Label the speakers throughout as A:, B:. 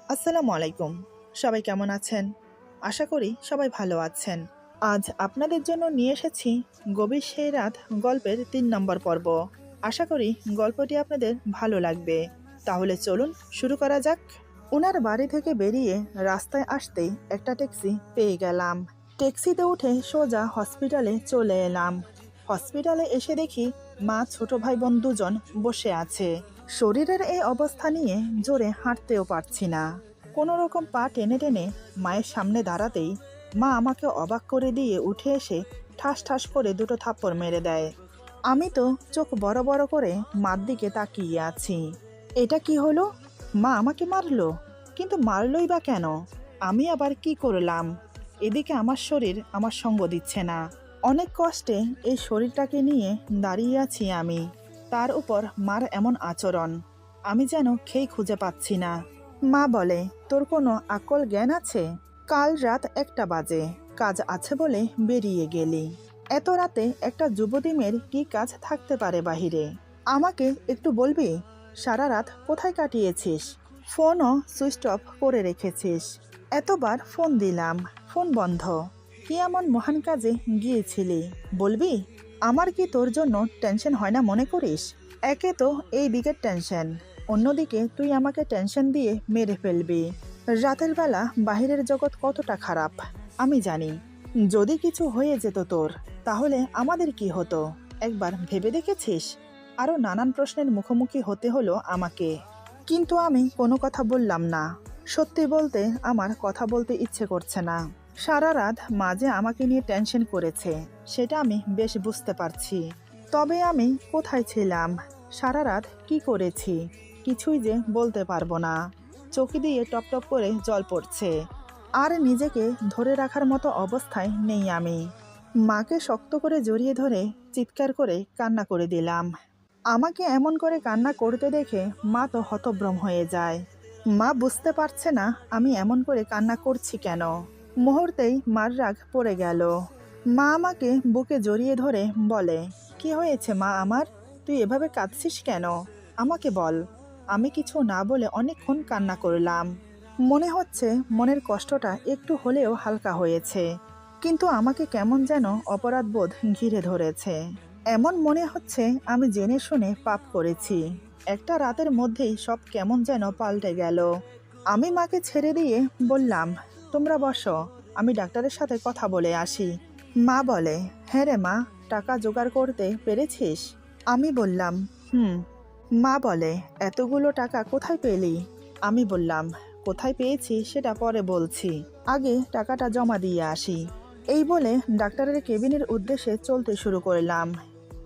A: আসসালামু আলাইকুম। সবাই কেমন আছেন? আশা করি সবাই ভালো আছেন। আজ আপনাদের জন্য নিয়ে এসেছি গভীর সেই রাত গল্পের ৩ নম্বর পর্ব। আশা করি গল্পটি আপনাদের ভালো লাগবে। তাহলে চলুন শুরু করা যাক। উনার বাড়ি থেকে বেরিয়ে রাস্তায় আসতেই একটা ট্যাক্সি পেয়ে গেলাম। ট্যাক্সিতে উঠে সোজা হসপিটালে চলে এলাম। হসপিটালে এসে দেখি মা, ছোট ভাই বোন দুজন বসে আছে। শরীরের এই অবস্থা নিয়ে জোরে হাঁটতেও পারছি না। কোনো রকম পা টেনে টেনে মায়ের সামনে দাঁড়াতেই মা আমাকে অবাক করে দিয়ে উঠে এসে ঠাস ঠাস করে দুটো থাপ্পড় মেরে দেয়। আমি তো চোখ বড় বড় করে মার দিকে তাকিয়ে আছি। এটা কি হলো? মা আমাকে মারলো, কিন্তু মারলই বা কেন? আমি আবার কি করলাম? এদিকে আমার শরীর আমার সঙ্গ দিচ্ছে না। অনেক কষ্টে এই শরীরটাকে নিয়ে দাঁড়িয়ে আছি আমি। তার উপর মার এমন আচরণ, আমি যেন খেই খুঁজে পাচ্ছি না। মা বলে, তোর কোনো আকল জ্ঞান আছে? কাল রাত 1টা বাজে, কাজ আছে বলে বেরিয়ে গেলি। এত রাতে একটা যুবতী মেয়ের কি কাজ থাকতে পারে বাহিরে? আমাকে একটু বলবি, সারা রাত কোথায় কাটিয়েছিস? ফোনও সুইচ অফ করে রেখেছিস। এতবার ফোন দিলাম, ফোন বন্ধ। কি এমন মহান কাজে গিয়েছিলি বলবি? আমার কি তোর জন্য টেনশন হয় না মনে করিস? একে তো এই দিকের টেনশন, অন্যদিকে তুই আমাকে টেনশন দিয়ে মেরে ফেলবি। রাতের বেলা বাহিরের জগৎ কতটা খারাপ আমি জানি। যদি কিছু হয়ে যেত তোর, তাহলে আমাদের কি হতো একবার ভেবে দেখেছিস? আরও নানান প্রশ্নের মুখোমুখি হতে হলো আমাকে। কিন্তু আমি কোনো কথা বললাম না। সত্যি বলতে আমার কথা বলতে ইচ্ছে করছে না। সারা রাত মাঝে আমাকে নিয়ে টেনশন করেছে, সেটা আমি বেশ বুঝতে পারছি। তবে আমি কোথায় ছিলাম, সারা রাত কি করেছি, কিছুই যে বলতে পারবো না। চোখে দিয়ে টপ টপ করে জল পড়ছে, আর নিজেকে ধরে রাখার মতো অবস্থায় নেই আমি। মাকে শক্ত করে জড়িয়ে ধরে চিৎকার করে কান্না করে দিলাম। আমাকে এমন করে কান্না করতে দেখে মা তো হতভ্রম হয়ে যায়। মা বুঝতে পারছে না আমি এমন করে কান্না করছি কেন। মুহূর্তেই মার রাগ পড়ে গেল। মা আমাকে বুকে জড়িয়ে ধরে বলে, কি হয়েছে মা আমার? তুই এভাবে কাঁদছিস কেন? আমাকে বল। আমি কিছু না বলে অনেকক্ষণ কান্না করলাম। মনে হচ্ছে মনের কষ্টটা একটু হলেও হালকা হয়েছে, কিন্তু আমাকে কেমন যেন অপরাধবোধ ঘিরে ধরেছে। এমন মনে হচ্ছে আমি জেনে শুনে পাপ করেছি। একটা রাতের মধ্যেই সব কেমন যেন পাল্টে গেল। আমি মাকে ছেড়ে দিয়ে বললাম, তোমরা বসো, আমি ডাক্তারের সাথে কথা বলে আসি। মা বলে, হ্যাঁ রে মা, টাকা জোগাড় করতে পেরেছিস? আমি বললাম, হুম। মা বলে, এতগুলো টাকা কোথায় পেলি? আমি বললাম, কোথায় পেয়েছি সেটা পরে বলছি, আগে টাকাটা জমা দিয়ে আসি। এই বলে ডাক্তারের কেবিনের উদ্দেশ্যে চলতে শুরু করলাম।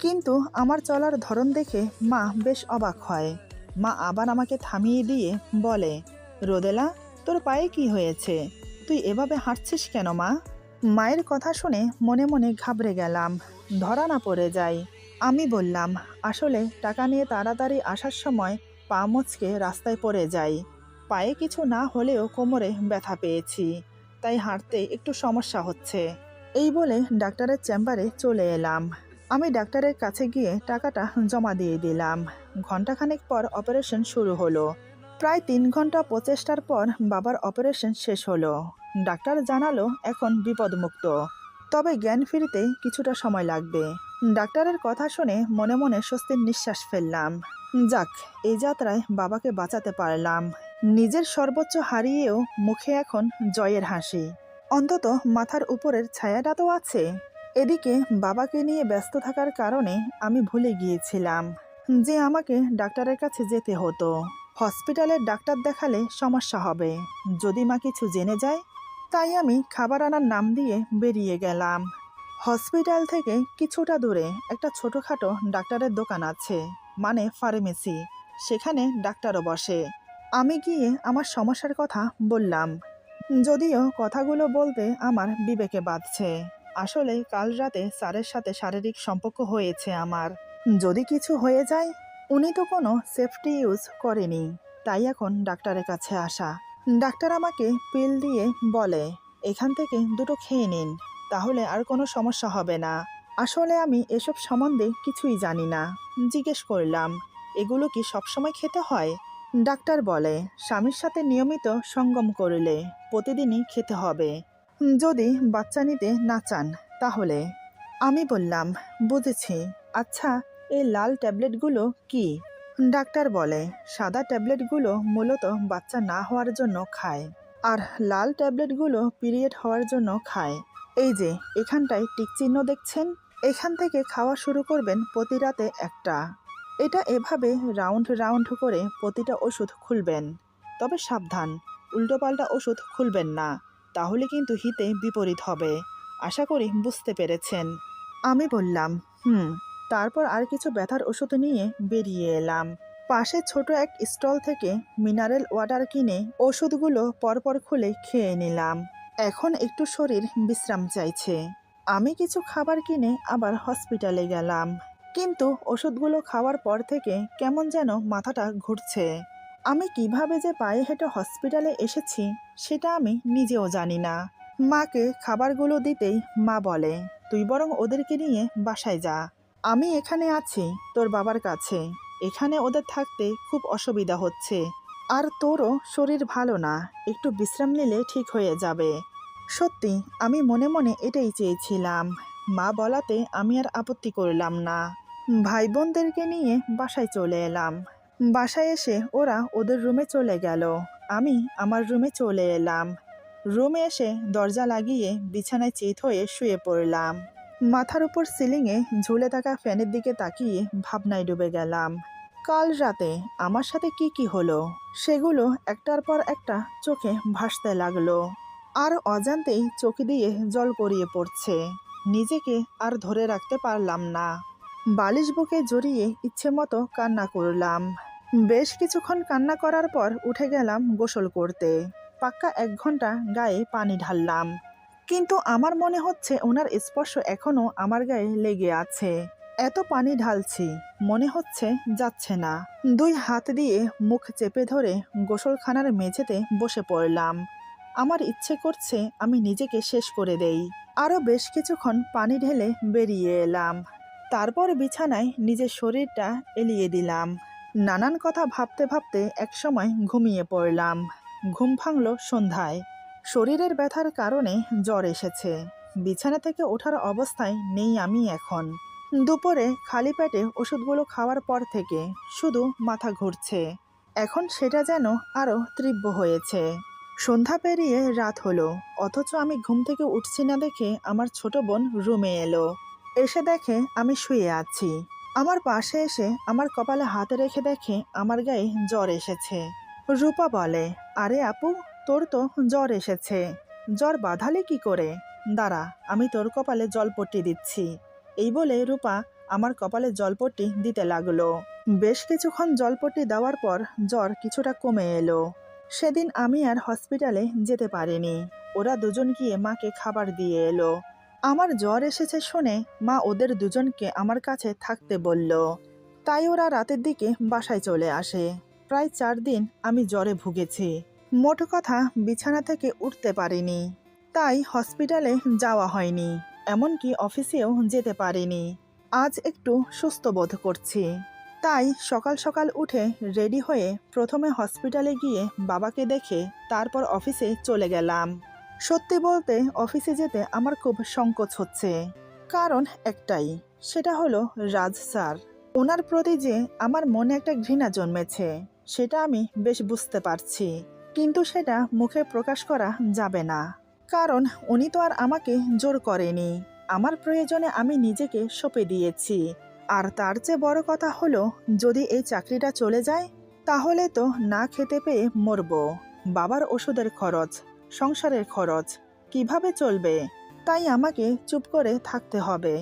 A: কিন্তু আমার চলার ধরন দেখে মা বেশ অবাক হয়। মা আবার আমাকে থামিয়ে দিয়ে বলে, রোদেলা, তোর পায়ে কি হয়েছে? তুই এভাবে হাঁটছিস কেন মা? মায়ের কথা শুনে মনে মনে ঘাবড়ে গেলাম, ধরা না পড়ে যাই। আমি বললাম, আসলে টাকা নিয়ে তাড়াতাড়ি আসার সময় পা মচকে রাস্তায় পড়ে যাই। পায়ে কিছু না হলেও কোমরে ব্যথা পেয়েছি, তাই হাঁটতে একটু সমস্যা হচ্ছে। এই বলে ডাক্তারের চেম্বারে চলে এলাম। আমি ডাক্তারের কাছে গিয়ে টাকাটা জমা দিয়ে দিলাম। ঘণ্টাখানেক পর অপারেশন শুরু হলো। প্রায় 3 ঘন্টা প্রচেষ্টার পর বাবার অপারেশন শেষ হলো। ডাক্তার জানালো এখন বিপদমুক্ত, তবে জ্ঞান ফিরতে কিছুটা সময় লাগবে। ডাক্তারের কথা শুনে মনে মনে স্বস্তির নিঃশ্বাস ফেললাম। যাক, এই যাত্রায় বাবাকে বাঁচাতে পারলাম। নিজের সর্বোচ্চ হারিয়েও মুখে এখন জয়ের হাসি। অন্তত মাথার উপরের ছায়াটা তো আছে। এদিকে বাবাকে নিয়ে ব্যস্ত থাকার কারণে আমি ভুলে গিয়েছিলাম যে আমাকে ডাক্তারের কাছে যেতে হতো। হসপিটালের ডাক্তার দেখালে সমস্যা হবে যদি মা কিছু জেনে যায়। তাই আমি খাবার আনার নাম দিয়ে বেরিয়ে গেলাম। হসপিটাল থেকে কিছুটা দূরে একটা ছোটোখাটো ডাক্তারের দোকান আছে, মানে ফার্মেসি। সেখানে ডাক্তারও বসে। আমি গিয়ে আমার সমস্যার কথা বললাম, যদিও কথাগুলো বলতে আমার বিবেকে বাধছে। আসলে কাল রাতে স্যারের সাথে শারীরিক সম্পর্ক হয়েছে আমার। যদি কিছু হয়ে যায়, উনি তো কোনো সেফটি ইউজ করেনি, তাই এখন ডাক্তারের কাছে আসা। ডাক্তার আমাকে পিল দিয়ে বলে, এখান থেকে দুটো খেয়ে নিন, তাহলে আর কোনো সমস্যা হবে না। আসলে আমি এসব সম্বন্ধে কিছুই জানি না। জিজ্ঞেস করলাম, এগুলো কি সবসময় খেতে হয়? ডাক্তার বলে স্বামীর সাথে নিয়মিত সঙ্গম করলে প্রতিদিনই খেতে হবে। যদি বাচ্চা নিতে না চান তাহলে। আমি বললাম, বুঝেছি। আচ্ছা, এই লাল ট্যাবলেটগুলো কি? ডাক্তার বলে সাদা ট্যাবলেটগুলো মূলত বাচ্চা না হওয়ার জন্য খায়, আর লাল ট্যাবলেটগুলো পিরিয়ড হওয়ার জন্য খায়। এই যে এখানটায় টিক চিহ্ন দেখছেন, এখান থেকে খাওয়া শুরু করবেন প্রতি রাতে একটা। এটা এভাবে রাউন্ড রাউন্ড করে প্রতিটা ওষুধ খুলবেন। তবে সাবধান, উল্টোপাল্টা ওষুধ খুলবেন না, তাহলে কিন্তু হিতে বিপরীত হবে। আশা করি বুঝতে পেরেছেন। আমি বললাম, তারপর আর কিছু ব্যথার ওষুধ নিয়ে বেরিয়ে এলাম। পাশে ছোট এক স্টল থেকে মিনারেল ওয়াটার কিনে ওষুধগুলো পরপর খুলে খেয়ে নিলাম। এখন একটু শরীর বিশ্রাম চাইছে। আমি কিছু খাবার কিনে আবার হসপিটালে গেলাম, কিন্তু ওষুধগুলো খাওয়ার পর থেকে কেমন যেন মাথাটা ঘুরছে। আমি কিভাবে যে পায়ে হেঁটে হসপিটালে এসেছি সেটা আমি নিজেও জানি না। মাকে খাবারগুলো দিতেই মা বলে, তুই বরং ওদেরকে নিয়ে বাসায় যা। আমি এখানে আছি তোর বাবার কাছে। এখানে ওদের থাকতে খুব অসুবিধা হচ্ছে, আর তোরও শরীর ভালো না, একটু বিশ্রাম নিলে ঠিক হয়ে যাবে। সত্যি আমি মনে মনে এটাই চেয়েছিলাম। মা বলাতে আমি আর আপত্তি করলাম না। ভাই বোনদেরকে নিয়ে বাসায় চলে এলাম। বাসায় এসে ওরা ওদের রুমে চলে গেল, আমি আমার রুমে চলে এলাম। রুমে এসে দরজা লাগিয়ে বিছানায় চিত হয়ে শুয়ে পড়লাম। মাথার উপর সিলিংয়ে ঝুলে থাকা ফ্যানের দিকে তাকিয়ে ভাবনায় ডুবে গেলাম। কাল রাতে আমার সাথে কি কি হলো সেগুলো একটার পর একটা চোখে ভাসতে লাগলো, আর অজান্তেই চোখ দিয়ে জল গড়িয়ে পড়ছে। নিজেকে আর ধরে রাখতে পারলাম না। বালিশ বুকে জড়িয়ে ইচ্ছে মতো কান্না করলাম। বেশ কিছুক্ষণ কান্না করার পর উঠে গেলাম গোসল করতে। পাক্কা 1 ঘন্টা গায়ে পানি ঢাললাম, কিন্তু আমার মনে হচ্ছে ওনার স্পর্শ এখনো আমার গায়ে লেগে আছে। এত পানি ঢালছি, মনে হচ্ছে যাচ্ছে না। 2 হাত দিয়ে মুখ চেপে ধরে গোসলখানার মেঝেতে বসে পড়লাম। আমার ইচ্ছে করছে আমি নিজেকে শেষ করে দেই। আরও বেশ কিছুক্ষণ পানি ঢেলে বেরিয়ে এলাম। তারপর বিছানায় নিজের শরীরটা এলিয়ে দিলাম। নানান কথা ভাবতে ভাবতে একসময় ঘুমিয়ে পড়লাম। ঘুম ভাঙল সন্ধ্যায়। শরীরের ব্যথার কারণে জ্বর এসেছে। বিছানা থেকে ওঠার অবস্থায় নেই আমি এখন। দুপুরে খালি পেটে ওষুধগুলো খাওয়ার পর থেকে শুধু মাথা ঘুরছে। এখন সেটা যেন আরও তীব্র হয়েছে। সন্ধ্যা পেরিয়ে রাত হলো, অথচ আমি ঘুম থেকে উঠছি না দেখে আমার ছোট বোন রুমে এলো। এসে দেখে আমি শুয়ে আছি। আমার পাশে এসে আমার কপালে হাত রেখে দেখে আমার গায়ে জ্বর এসেছে। রূপা বলে, আরে আপু, তোর তো জ্বর এসেছে, জ্বর বাঁধালে কি করে? দাঁড়া, আমি তোর কপালে জলপট্টি দিচ্ছি। এই বলে রূপা আমার কপালে জলপট্টি দিতে লাগলো। বেশ কিছুক্ষণ জলপট্টি দেওয়ার পর জ্বর কিছুটা কমে এলো। সেদিন আমি আর হসপিটালে যেতে পারিনি। ওরা দুজন গিয়ে মাকে খাবার দিয়ে এলো। আমার জ্বর এসেছে শুনে মা ওদের দুজনকে আমার কাছে থাকতে বলল। তাই ওরা রাতের দিকে বাসায় চলে আসে। প্রায় 4 দিন আমি জ্বরে ভুগেছি। মোট কথা বিছানা থেকে উঠতে পারিনি। তাই হসপিটালে যাওয়া হয়নি, এমনকি অফিসেও যেতে পারিনি। আজ একটু সুস্থ বোধ করছি। তাই সকাল সকাল উঠে রেডি হয়ে প্রথমে হসপিটালে গিয়ে বাবাকে দেখে তারপর অফিসে চলে গেলাম। সত্যি বলতে অফিসে যেতে আমার খুব সংকোচ হচ্ছে। কারণ একটাই, সেটা হলো রাজ স্যার। ওনার প্রতি যে আমার মনে একটা ঘৃণা জন্মেছে সেটা আমি বেশ বুঝতে পারছি, কিন্তু সেটা মুখে প্রকাশ করা যাবে না। কারণ উনি তো আর আমাকে জোর করেনি। আমার প্রয়োজনে আমি নিজেকে সঁপে দিয়েছি। আর তার চেয়ে বড় কথা হলো, যদি এই চাকরিটা চলে যায় তাহলে তো না খেতে পেয়ে মরব। বাবার ওষুধের খরচ, সংসারের খরচ কিভাবে চলবে? তাই আমাকে চুপ করে থাকতে হবে।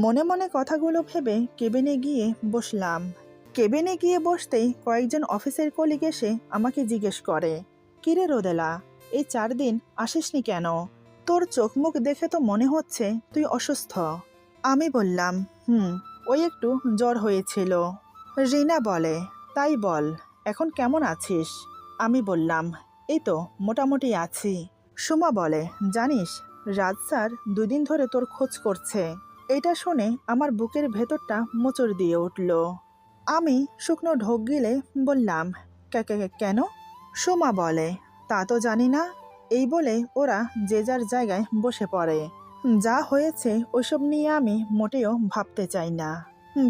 A: মনে মনে কথাগুলো ভেবে কেবিনে গিয়ে বসলাম। কেবিনে গিয়ে বসতেই কয়েকজন অফিসের কলিগ এসে আমাকে জিজ্ঞেস করে, কিরে রোদেলা, এই 4 দিন আসিসনি কেন? তোর চোখ মুখ দেখে তো মনে হচ্ছে তুই অসুস্থ। আমি বললাম, ওই একটু জ্বর হয়েছিল। রিনা বলে, তাই বল, এখন কেমন আছিস? আমি বললাম, এই তো মোটামুটি আছি। সুমা বলে, জানিস রাজ স্যার 2 দিন ধরে তোর খোঁজ করছে। এটা শুনে আমার বুকের ভেতরটা মোচড় দিয়ে উঠল। আমি শুকনো ঢোক গিলে বললাম, কেন? সোমা বলে, তা তো জানি না। এই বলে ওরা যে যার জায়গায় বসে পড়ে। যা হয়েছে ওইসব নিয়ে আমি মোটেও ভাবতে চাই না।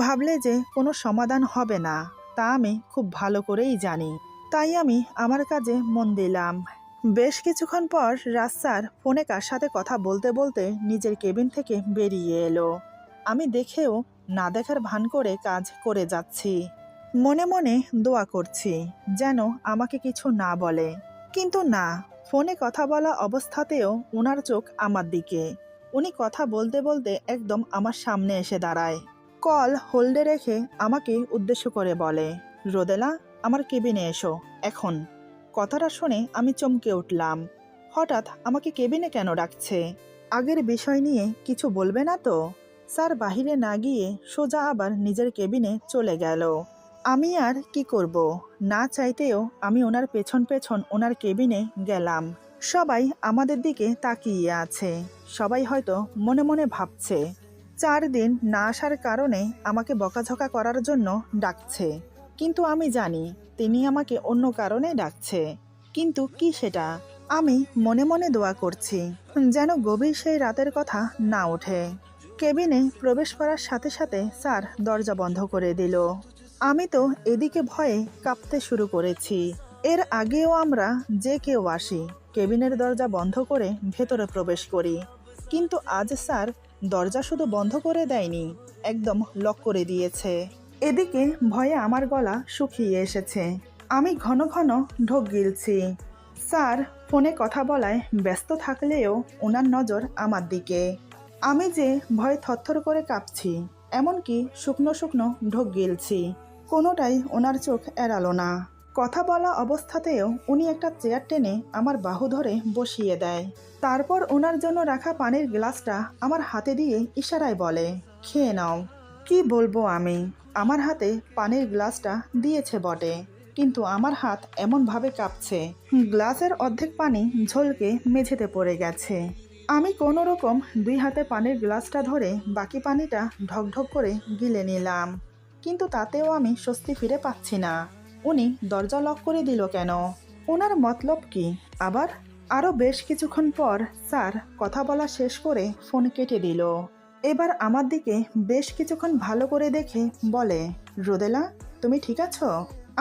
A: ভাবলে যে কোনো সমাধান হবে না তা আমি খুব ভালো করেই জানি। তাই আমি আমার কাজে মন দিলাম। বেশ কিছুক্ষণ পর রাজ স্যার ফোনে কার সাথে কথা বলতে বলতে নিজের কেবিন থেকে বেরিয়ে এলো। আমি দেখেও না দেখার ভান করে কাজ করে যাচ্ছি। মনে মনে দোয়া করছি যেন আমাকে কিছু না বলে। কিন্তু না, ফোনে কথা বলা অবস্থাতেও ওনার চোখ আমার দিকে। উনি কথা বলতে বলতে একদম আমার সামনে এসে দাঁড়ায়। কল হোল্ডে রেখে আমাকে উদ্দেশ্য করে বলে, রোদেলা, আমার কেবিনে এসো এখন। কথাটা শুনে আমি চমকে উঠলাম। হঠাৎ আমাকে কেবিনে কেন ডাকছে? আগের বিষয় নিয়ে কিছু বলবে না তো? স্যার বাহিরে না গিয়ে সোজা আবার নিজের কেবিনে চলে গেল। আমি আর কি করব? না চাইতেও আমি ওনার পেছন পেছন ওনার কেবিনে গেলাম। সবাই আমাদের দিকে তাকিয়ে আছে। সবাই হয়তো মনে মনে ভাবছে 4 দিন না আসার কারণে আমাকে বকাঝকা করার জন্য ডাকছে। কিন্তু আমি জানি তিনি আমাকে অন্য কারণে ডাকছে। কিন্তু কি সেটা? আমি মনে মনে দোয়া করছি যেন গভীর সেই রাতের কথা না ওঠে। কেবিনে প্রবেশ করার সাথে সাথে স্যার দরজা বন্ধ করে দিল। আমি তো এদিকে ভয়ে কাঁপতে শুরু করেছি। এর আগেও আমরা যে কেউ আসি কেবিনের দরজা বন্ধ করে ভেতরে প্রবেশ করি, কিন্তু আজ স্যার দরজা শুধু বন্ধ করে দেয়নি, একদম লক করে দিয়েছে। এদিকে ভয়ে আমার গলা শুকিয়ে এসেছে। আমি ঘন ঘন ঢোক গিলছি। স্যার ফোনে কথা বলায় ব্যস্ত থাকলেও ওনার নজর আমার দিকে। আমি যে ভয়ে থরথর করে কাঁপছি, এমনকি শুকনো শুকনো ঢোক গিলছি, কোনোটাই ওনার চোখ এড়ালো না। কথা বলা অবস্থাতেও উনি একটা চেয়ার টেনে আমার বাহু ধরে বসিয়ে দেয়। তারপর ওনার জন্য রাখা পানির গ্লাসটা আমার হাতে দিয়ে ইশারায় বলে, খেয়ে নাও। কি বলবো আমি? আমার হাতে পানির গ্লাসটা দিয়েছে বটে, কিন্তু আমার হাত এমনভাবে কাঁপছে গ্লাসের অর্ধেক পানি ঝলকে মেঝেতে পড়ে গেছে। আমি কোনো রকম 2 হাতে পানির গ্লাসটা ধরে বাকি পানিটা ঢকঢক করে গিলে নিলাম, কিন্তু তাতেও আমি স্বস্তি ফিরে পাচ্ছি না। উনি দরজা লক করে দিল কেন? ওনার মতলব কি আবার? আরও বেশ কিছুক্ষণ পর স্যার কথা বলা শেষ করে ফোন কেটে দিল। এবার আমার দিকে বেশ কিছুক্ষণ ভালো করে দেখে বলে, রোদেলা, তুমি ঠিক আছো?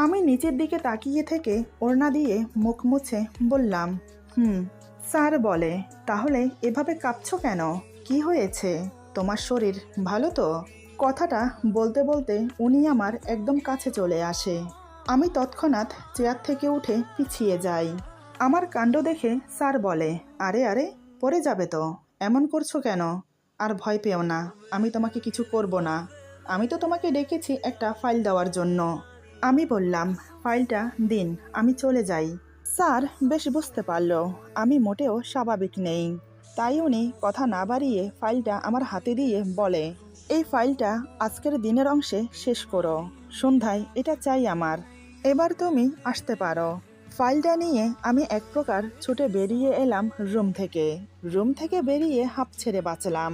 A: আমি নিচের দিকে তাকিয়ে থেকে ওড়না দিয়ে মুখ মুছে বললাম, হুম। স্যার বলে, তাহলে এভাবে কাঁপছো কেন? কি হয়েছে? তোমার শরীর ভালো তো? কথাটা বলতে বলতে উনি আমার একদম কাছে চলে আসে। আমি তৎক্ষণাৎ চেয়ার থেকে উঠে পিছিয়ে যাই। আমার কাণ্ড দেখে স্যার বলে, আরে আরে, পড়ে যাবে তো, এমন করছো কেন? আর ভয় পেও না, আমি তোমাকে কিছু করব না। আমি তো তোমাকে ডেকেছি একটা ফাইল দেওয়ার জন্য। আমি বললাম, ফাইলটা দিন, আমি চলে যাই। স্যার বেশ বুঝতে পারল আমি মোটেও স্বাভাবিক নেই। তাই উনি কথা না বাড়িয়ে ফাইলটা আমার হাতে দিয়ে বলে, এই ফাইলটা আজকের দিনের অংশে শেষ করো, সন্ধ্যায় এটা চাই আমার। এবার তুমি আসতে পারো। ফাইলটা নিয়ে আমি এক প্রকার ছুটে বেরিয়ে এলাম রুম থেকে বেরিয়ে হাঁপ ছেড়ে বাঁচলাম।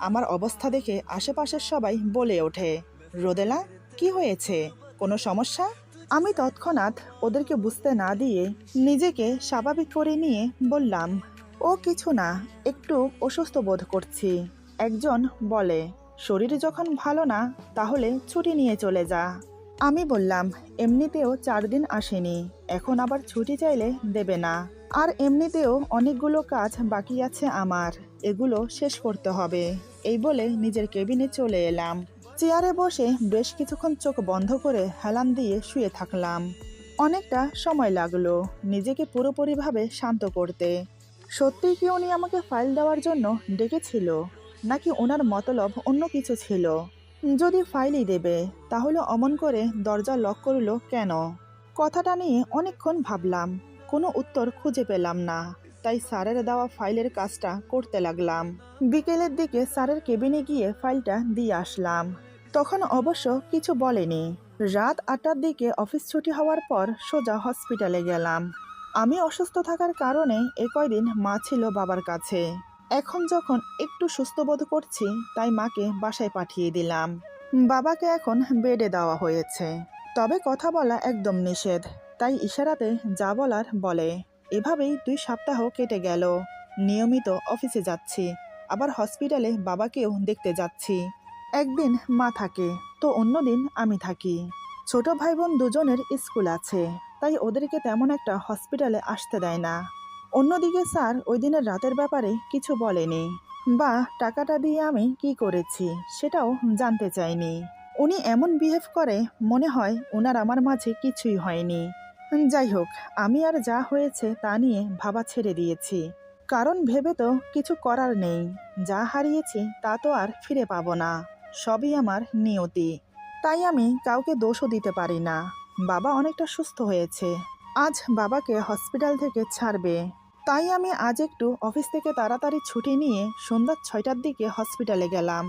A: আমার অবস্থা দেখে আশেপাশের সবাই বলে ওঠে, রোদেলা, কি হয়েছে? কোনো সমস্যা? আমি তৎক্ষণাৎ ওদেরকে বুঝতে না দিয়ে নিজেকে স্বাভাবিক করে নিয়ে বললাম, ও কিছু না, একটু অসুস্থ বোধ করছি। একজন বলে, শরীর যখন ভালো না তাহলে ছুটি নিয়ে চলে যা। আমি বললাম, এমনিতেও 4 দিন আসেনি, এখন আবার ছুটি চাইলে দেবে না। আর এমনিতেও অনেকগুলো কাজ বাকি আছে আমার, এগুলো শেষ করতে হবে। এই বলে নিজের কেবিনে চলে এলাম। চেয়ারে বসে বেশ কিছুক্ষণ চোখ বন্ধ করে হেলান দিয়ে শুয়ে থাকলাম। অনেকটা সময় লাগলো নিজেকে পুরোপুরিভাবে শান্ত করতে। সত্যিই কি উনি আমাকে ফাইল দেওয়ার জন্য ডেকেছিল, নাকি ওনার মতলব অন্য কিছু ছিল? যদি ফাইলই দেবে তাহলে অমন করে দরজা লক করলো কেন? কথাটা নিয়ে অনেকক্ষণ ভাবলাম, কোনো উত্তর খুঁজে পেলাম না। তাই স্যারের দেওয়া ফাইলের কাজটা করতে লাগলাম। বিকেলের দিকে স্যারের কেবিনে গিয়ে ফাইলটা দিয়ে আসলাম। তখন অবশ্য কিছু বলেনি। রাত 8টার দিকে অফিস ছুটি হওয়ার পর সোজা হসপিটালে গেলাম। আমি অসুস্থ থাকার কারণে কয়দিন মা ছিল বাবার কাছে। এখন যখন একটু সুস্থ বোধ করছি তাই মাকে বাসায় পাঠিয়ে দিলাম। বাবাকে এখন বেডে দেওয়া হয়েছে, তবে কথা বলা একদম নিষেধ। তাই ইশারাতে যা বলার বলে। এভাবেই 2 সপ্তাহ কেটে গেল। নিয়মিত অফিসে যাচ্ছি, আবার হসপিটালে বাবাকেও দেখতে যাচ্ছি। একদিন মা থাকে তো অন্যদিন আমি থাকি। ছোট ভাই বোন দুজনের স্কুল আছে, তাই ওদেরকে তেমন একটা হসপিটালে আসতে দেয় না। অন্যদিকে স্যার ওই দিনের রাতের ব্যাপারে কিছু বলেনি, বা টাকাটা দিয়ে আমি কি করেছি সেটাও জানতে চাইনি। উনি এমন বিহেভ করে মনে হয় ওনার আমার মাঝে কিছুই হয়নি। যাই হোক, আমি আর যা হয়েছে তা নিয়ে ভাবা ছেড়ে দিয়েছি, কারণ ভেবে তো কিছু করার নেই। যা হারিয়েছি তা তো আর ফিরে পাবো না, সবই আমার নিয়তি। তাই আমি কাউকে দোষও দিতে পারি না। বাবা অনেকটা সুস্থ হয়েছে, আজ বাবাকে হসপিটাল থেকে ছাড়বে। তাই আমি আজ একটু অফিস থেকে তাড়াতাড়ি ছুটি নিয়ে সন্ধ্যা 6টার দিকে হসপিটালে গেলাম।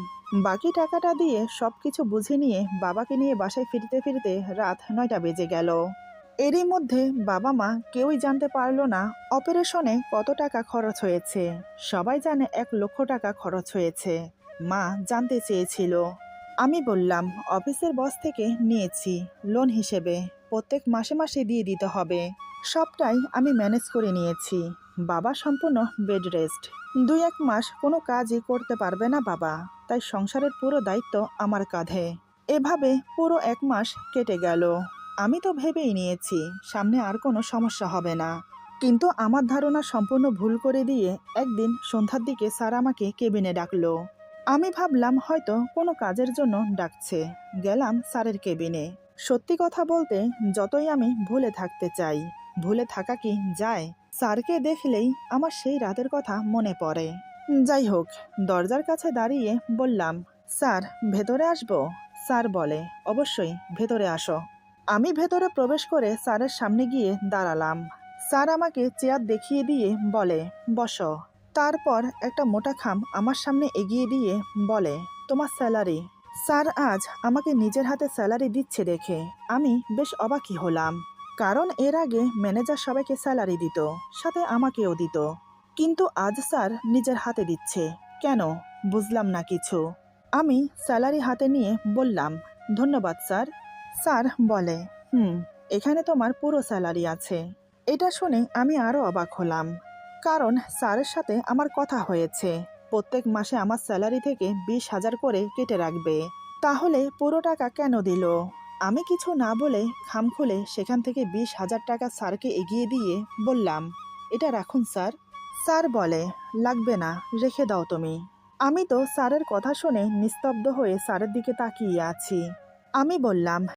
A: বাকি টাকাটা দিয়ে সব কিছু বুঝে নিয়ে বাবাকে নিয়ে বাসায় ফিরতে ফিরতে রাত 9টা বেজে গেল। এরই মধ্যে বাবা মা কেউই জানতে পারলো না অপারেশনে কত টাকা খরচ হয়েছে। সবাই জানে 1 লক্ষ টাকা খরচ হয়েছে। মা জানতে চেয়েছিল। আমি বললাম অফিসের বস থেকে নিয়েছি লোন হিসেবে, প্রত্যেক মাসে মাসে দিয়ে দিতে হবে। সবটাই আমি ম্যানেজ করে নিয়েছি। বাবা সম্পূর্ণ বেড রেস্ট। 2-1 মাস কোনো কাজই করতে পারবে না বাবা, তাই সংসারের পুরো দায়িত্ব আমার কাঁধে। এভাবে পুরো 1 মাস কেটে গেল। আমি তো ভেবেই নিয়েছি সামনে আর কোনো সমস্যা হবে না, কিন্তু আমার ধারণা সম্পূর্ণ ভুল করে দিয়ে একদিন সন্ধ্যার দিকে স্যার আমাকে কেবিনে ডাকলো। আমি ভাবলাম হয়তো কোনো কাজের জন্য ডাকছে। গেলাম স্যারের কেবিনে। সত্যি কথা বলতে যতই আমি ভুলে থাকতে চাই, ভুলে থাকা কি যায়? স্যারকে দেখলেই আমার সেই রাতের কথা মনে পড়ে। যাই হোক, দরজার কাছে দাঁড়িয়ে বললাম, স্যার ভেতরে আসবো? স্যার বলে, অবশ্যই ভেতরে আসো। আমি ভেতরে প্রবেশ করে স্যারের সামনে গিয়ে দাঁড়ালাম। স্যার আমাকে চেয়ার দেখিয়ে দিয়ে বলে, বসো। তারপর একটা মোটা খাম আমার সামনে এগিয়ে দিয়ে বলে, তোমার স্যালারি। স্যার আজ আমাকে নিজের হাতে স্যালারি দিচ্ছে দেখে আমি বেশ অবাকই হলাম, কারণ এর আগে ম্যানেজার সবাইকে স্যালারি দিত, সাথে আমাকেও দিত, কিন্তু আজ স্যার নিজের হাতে দিচ্ছে কেন? বুঝলাম না কিছু। আমি স্যালারি হাতে নিয়ে বললাম, ধন্যবাদ স্যার। স্যার বলে, এখানে তোমার পুরো স্যালারি আছে। এটা শুনে আমি আরও অবাক হলাম, কারণ স্যারের সাথে আমার কথা হয়েছে প্রত্যেক মাসে আমার স্যালারি থেকে 20,000 করে কেটে রাখবে। তাহলে পুরো টাকা কেন দিল? আমি কিছু না বলে খাম খুলে সেখান থেকে 20,000 টাকা স্যারকে এগিয়ে দিয়ে বললাম, এটা রাখুন স্যার। স্যার বলে, লাগবে না, রেখে দাও তুমি। আমি তো স্যারের কথা শুনে নিস্তব্ধ হয়ে স্যারের দিকে তাকিয়ে আছি। আমি বললাম,